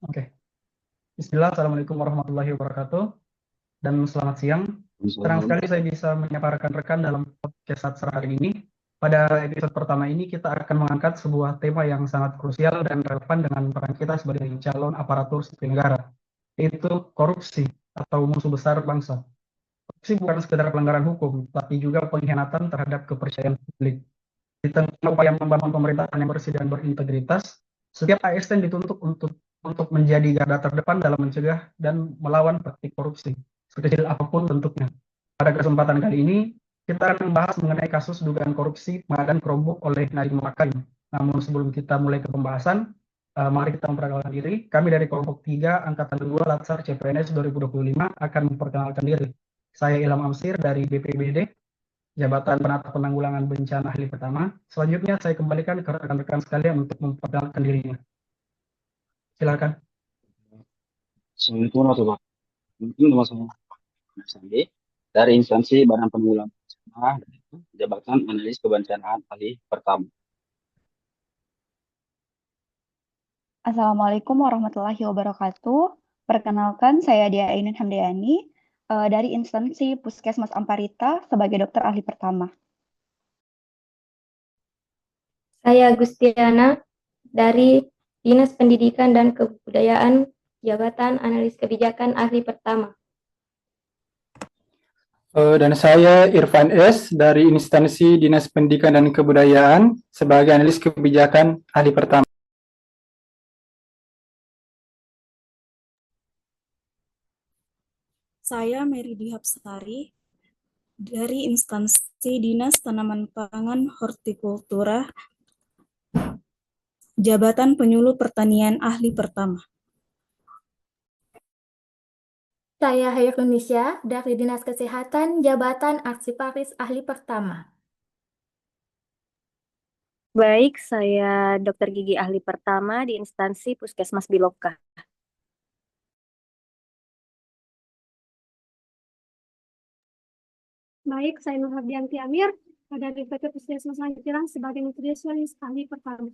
Oke, Bismillah, Assalamualaikum warahmatullahi wabarakatuh, dan selamat siang. Senang Misalnya, sekali saya bisa menyapa rekan-rekan dalam podcast Satsra hari ini. Pada episode pertama ini, kita akan mengangkat sebuah tema yang sangat krusial dan relevan dengan peran kita sebagai calon aparatur sipil negara, yaitu korupsi atau musuh besar bangsa. Korupsi bukan sekedar pelanggaran hukum, tapi juga pengkhianatan terhadap kepercayaan publik. Di tengah upaya membangun pemerintahan yang bersih dan berintegritas, setiap ASN dituntut untuk menjadi garda terdepan dalam mencegah dan melawan praktik korupsi, sekecil apapun bentuknya. Pada kesempatan kali ini, kita akan membahas mengenai kasus dugaan korupsi pengadaan Chromebook oleh Nadiem Makarim. Namun sebelum kita mulai ke pembahasan, mari kita memperkenalkan diri. Kami dari kelompok 3, Angkatan 2, Latsar CPNS 2025 akan memperkenalkan diri. Saya Ilham Amsir dari BPBD, Jabatan Penata Penanggulangan Bencana Ahli Pertama. Selanjutnya saya kembalikan ke rekan-rekan sekalian untuk memperkenalkan dirinya. Silakan. Assalamualaikum warahmatullahi wabarakatuh. Nama saya Ahmad Sandi dari instansi Badan Penanggulangan Bencana dan Jabatan Analis Kebencanaan Ahli Pertama. Assalamualaikum warahmatullahi wabarakatuh. Perkenalkan, saya Dia Ainun Hamdayani dari instansi Puskesmas Amparita sebagai dokter ahli pertama. Saya Gustiana dari Dinas Pendidikan dan Kebudayaan Jabatan Analis Kebijakan Ahli Pertama. Dan saya Irfan S. dari instansi Dinas Pendidikan dan Kebudayaan sebagai analis kebijakan ahli pertama. Saya Mary Dihapsari dari instansi Dinas Tanaman Pangan Hortikultura, Jabatan Penyuluh Pertanian Ahli Pertama. Saya Hairunisa dari Dinas Kesehatan Jabatan Arsiparis Ahli Pertama. Baik, saya dokter gigi ahli pertama di instansi Puskesmas Biloka. Baik, saya Nur Hardianti Amir dari PT Puskesmas Langitirang sebagai nutrisionis ahli pertama.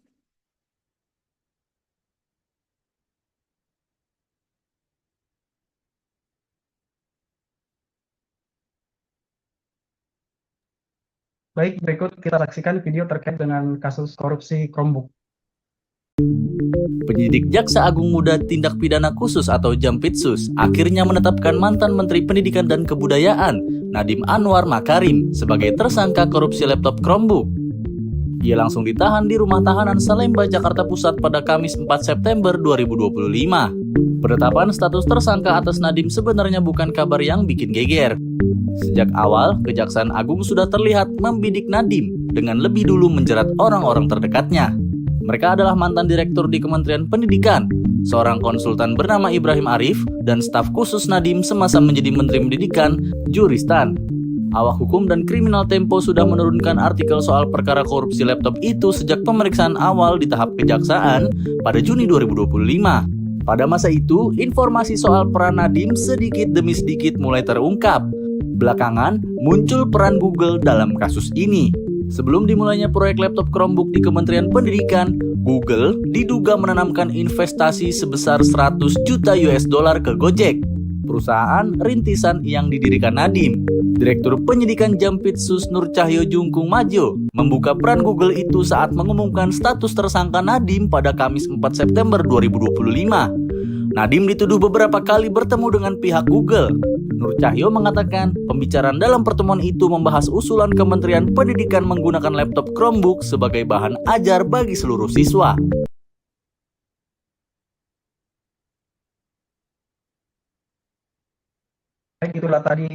Baik, berikut kita saksikan video terkait dengan kasus korupsi Chromebook. Penyidik Jaksa Agung Muda Tindak Pidana Khusus atau Jampitsus akhirnya menetapkan mantan Menteri Pendidikan dan Kebudayaan Nadiem Anwar Makarim sebagai tersangka korupsi laptop Chromebook. Ia langsung ditahan di rumah tahanan Salemba, Jakarta Pusat pada Kamis 4 September 2025. Penetapan status tersangka atas Nadiem sebenarnya bukan kabar yang bikin geger. Sejak awal, Kejaksaan Agung sudah terlihat membidik Nadiem dengan lebih dulu menjerat orang-orang terdekatnya. Mereka adalah mantan direktur di Kementerian Pendidikan, seorang konsultan bernama Ibrahim Arif, dan staf khusus Nadiem semasa menjadi Menteri Pendidikan, Juristan. Awak Hukum dan Kriminal Tempo sudah menurunkan artikel soal perkara korupsi laptop itu sejak pemeriksaan awal di tahap kejaksaan pada Juni 2025. Pada masa itu, informasi soal peran Nadiem sedikit demi sedikit mulai terungkap. Belakangan, muncul peran Google dalam kasus ini. Sebelum dimulainya proyek laptop Chromebook di Kementerian Pendidikan, Google diduga menanamkan investasi sebesar 100 juta US dollar ke Gojek, perusahaan rintisan yang didirikan Nadiem. Direktur Penyidikan Jampitsus Nur Cahyo Jungkung Majo membuka peran Google itu saat mengumumkan status tersangka Nadiem pada Kamis 4 September 2025. Nadiem dituduh beberapa kali bertemu dengan pihak Google. Nur Cahyo mengatakan pembicaraan dalam pertemuan itu membahas usulan Kementerian Pendidikan menggunakan laptop Chromebook sebagai bahan ajar bagi seluruh siswa. Baik, itulah tadi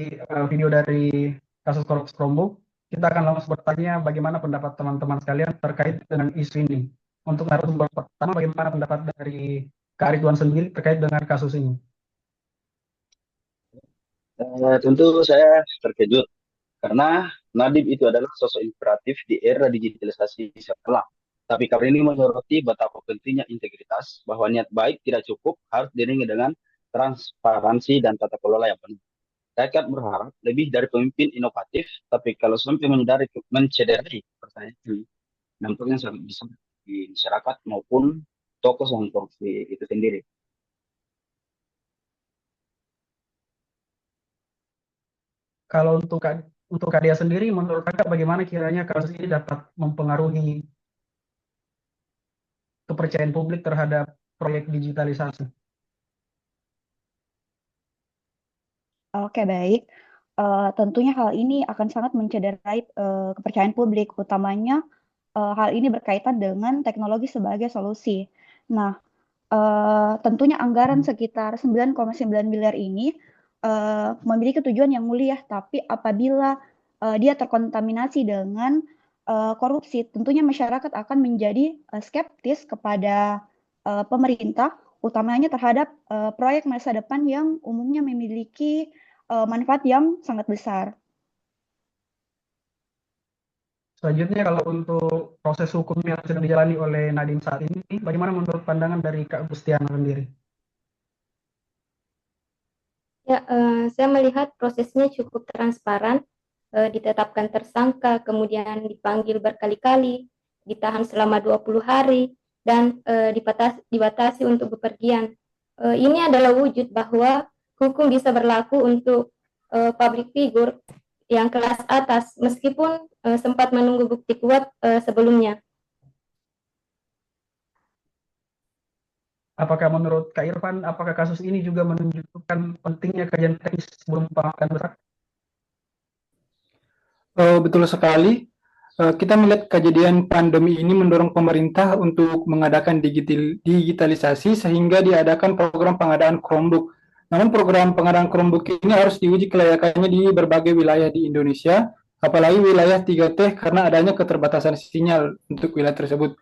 video dari kasus korupsi Chromebook. Kita akan langsung bertanya bagaimana pendapat teman-teman sekalian terkait dengan isu ini. Untuk narasumber pertama, bagaimana pendapat dari Kak Ridwan sendiri terkait dengan kasus ini? Tentu saya terkejut karena Nadiem itu adalah sosok inspiratif di era digitalisasi sekarang. Tapi kali ini menyoroti betapa pentingnya integritas, bahwa niat baik tidak cukup, harus diiringi dengan transparansi dan tata kelola yang penuh. Rakyat berharap lebih dari pemimpin inovatif, tapi kalau sampai mencederai pertanyaan ini, dampaknya sangat besar di masyarakat maupun tokoh yang korupsi itu sendiri. Kalau untuk Kak Dia sendiri, menurut Kakak bagaimana kiranya kasus ini dapat mempengaruhi kepercayaan publik terhadap proyek digitalisasi? Oke, baik. Tentunya hal ini akan sangat mencederai kepercayaan publik, utamanya hal ini berkaitan dengan teknologi sebagai solusi. Nah, tentunya anggaran sekitar 9,9 miliar ini memiliki tujuan yang mulia, tapi apabila dia terkontaminasi dengan korupsi, tentunya masyarakat akan menjadi skeptis kepada pemerintah, utamanya terhadap proyek masa depan yang umumnya memiliki manfaat yang sangat besar. Selanjutnya, kalau untuk proses hukum yang sedang dijalani oleh Nadiem saat ini, bagaimana menurut pandangan dari Kak Gustiana sendiri? Ya, saya melihat prosesnya cukup transparan, ditetapkan tersangka, kemudian dipanggil berkali-kali, ditahan selama 20 hari, dan dibatasi untuk bepergian. Ini adalah wujud bahwa hukum bisa berlaku untuk public figure yang kelas atas, meskipun sempat menunggu bukti kuat sebelumnya. Apakah menurut Kak Irfan, apakah kasus ini juga menunjukkan pentingnya kajian teknis sebelum pengangkatan besar? Betul sekali. Kita melihat kejadian pandemi ini mendorong pemerintah untuk mengadakan digitalisasi sehingga diadakan program pengadaan Chromebook. Namun program pengadaan Chromebook ini harus diuji kelayakannya di berbagai wilayah di Indonesia, apalagi wilayah 3T karena adanya keterbatasan sinyal untuk wilayah tersebut.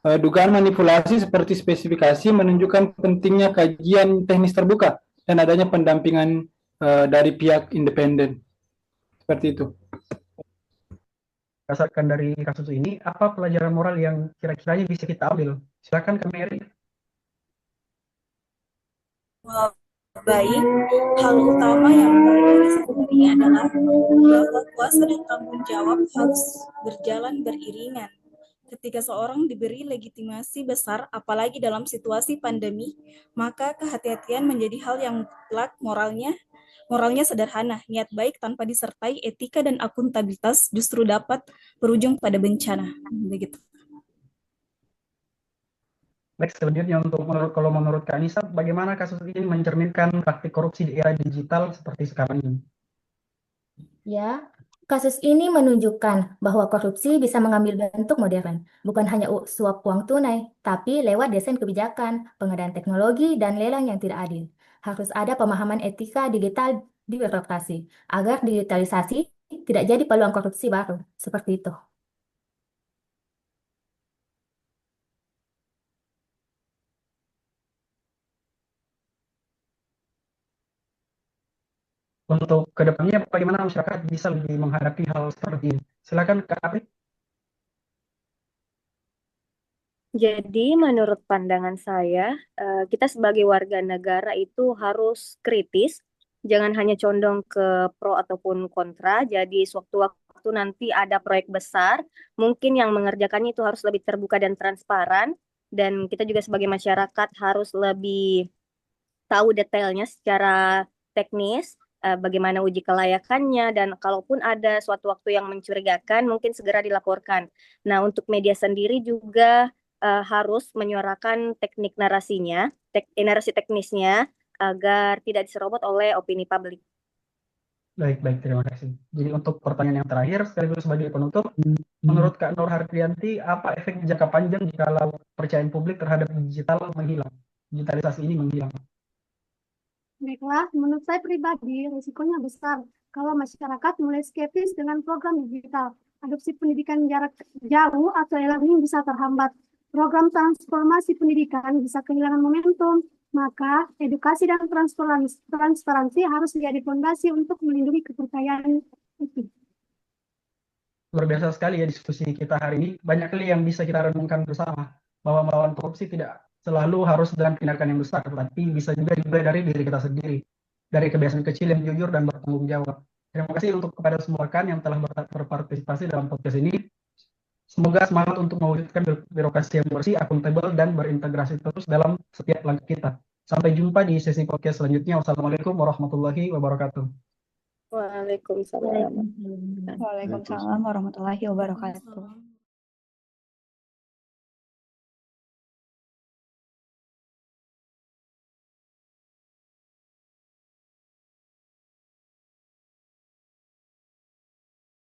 Dugaan manipulasi seperti spesifikasi menunjukkan pentingnya kajian teknis terbuka dan adanya pendampingan dari pihak independen. Seperti itu. Berdasarkan dari kasus ini, apa pelajaran moral yang kira-kiranya bisa kita ambil? Silakan Kak Mary. Baik, hal utama yang perlu ini adalah bahwa kuasa dan tanggung jawab harus berjalan beriringan. Ketika seorang diberi legitimasi besar, apalagi dalam situasi pandemi, maka kehati-hatian menjadi hal yang mutlak. Moralnya sederhana, niat baik tanpa disertai etika dan akuntabilitas justru dapat berujung pada bencana. Begitu. Baik, selanjutnya kalau menurut Kak Anissa, bagaimana kasus ini mencerminkan praktik korupsi di era digital seperti sekarang ini? Ya, kasus ini menunjukkan bahwa korupsi bisa mengambil bentuk modern, bukan hanya suap uang tunai, tapi lewat desain kebijakan, pengadaan teknologi, dan lelang yang tidak adil. Harus ada pemahaman etika digital di birokrasi, agar digitalisasi tidak jadi peluang korupsi baru, seperti itu. Untuk kedepannya, bagaimana masyarakat bisa lebih menghadapi hal seperti ini? Silakan Kak Apri. Jadi menurut pandangan saya, kita sebagai warga negara itu harus kritis, jangan hanya condong ke pro ataupun kontra. Jadi sewaktu-waktu nanti ada proyek besar, mungkin yang mengerjakannya itu harus lebih terbuka dan transparan. Dan kita juga sebagai masyarakat harus lebih tahu detailnya secara teknis, bagaimana uji kelayakannya, dan kalaupun ada suatu waktu yang mencurigakan, mungkin segera dilaporkan. Nah, untuk media sendiri juga harus menyuarakan teknik narasinya, narasi teknisnya, agar tidak diserobot oleh opini publik. Baik, terima kasih. Jadi untuk pertanyaan yang terakhir, sekaligus sebagai penutup, menurut Kak Nur Hardianti, apa efek jangka panjang jika kepercayaan publik terhadap digitalisasi ini menghilang? Baiklah, menurut saya pribadi, risikonya besar kalau masyarakat mulai skeptis dengan program digital. Adopsi pendidikan jarak jauh atau e-learning bisa terhambat. Program transformasi pendidikan bisa kehilangan momentum. Maka edukasi dan transparansi harus menjadi fondasi untuk melindungi kepercayaan itu. Luar biasa sekali ya diskusi kita hari ini. Banyak kali yang bisa kita renungkan bersama, bahwa melawan korupsi tidak selalu harus dengan tindakan yang besar, tapi bisa juga dimulai dari diri kita sendiri, dari kebiasaan kecil yang jujur dan bertanggung jawab. Terima kasih untuk kepada semua rekan yang telah berpartisipasi dalam podcast ini. Semoga semangat untuk mewujudkan birokrasi yang bersih, akuntabel, dan berintegrasi terus dalam setiap langkah kita. Sampai jumpa di sesi podcast selanjutnya. Wassalamualaikum warahmatullahi wabarakatuh. Waalaikumsalam. Waalaikumsalam warahmatullahi wabarakatuh. Waalaikumsalam.